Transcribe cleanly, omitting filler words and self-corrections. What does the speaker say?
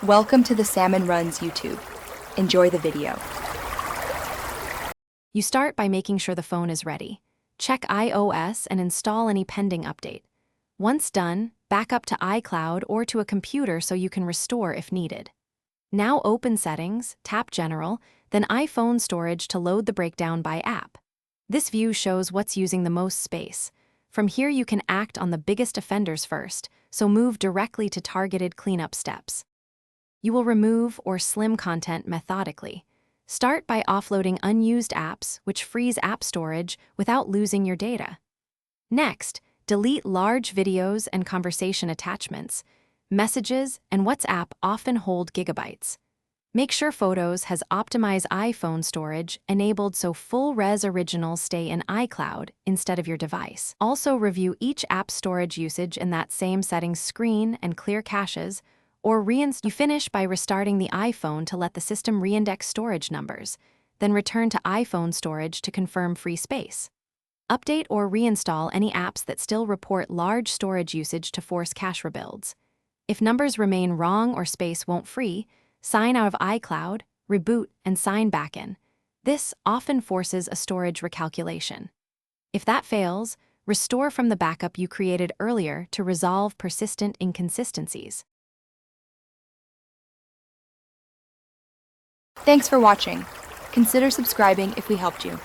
Welcome to the Salmon Runs YouTube. Enjoy the video. You start by making sure the phone is ready. Check iOS and install any pending update. Once done, back up to iCloud or to a computer so you can restore if needed. Now open Settings, tap General, then iPhone Storage to load the breakdown by app. This view shows what's using the most space. From here you can act on the biggest offenders first, so move directly to targeted cleanup steps. You will remove or slim content methodically. Start by offloading unused apps, which frees app storage without losing your data. Next, delete large videos and conversation attachments. Messages and WhatsApp often hold gigabytes. Make sure Photos has optimized iPhone storage enabled so full-res originals stay in iCloud instead of your device. Also review each app's storage usage in that same settings screen and clear caches, or reinstall. You finish by restarting the iPhone to let the system reindex storage numbers, then return to iPhone storage to confirm free space. Update or reinstall any apps that still report large storage usage to force cache rebuilds. If numbers remain wrong or space won't free, sign out of iCloud, reboot, and sign back in. This often forces a storage recalculation. If that fails, restore from the backup you created earlier to resolve persistent inconsistencies. Thanks for watching. Consider subscribing if we helped you.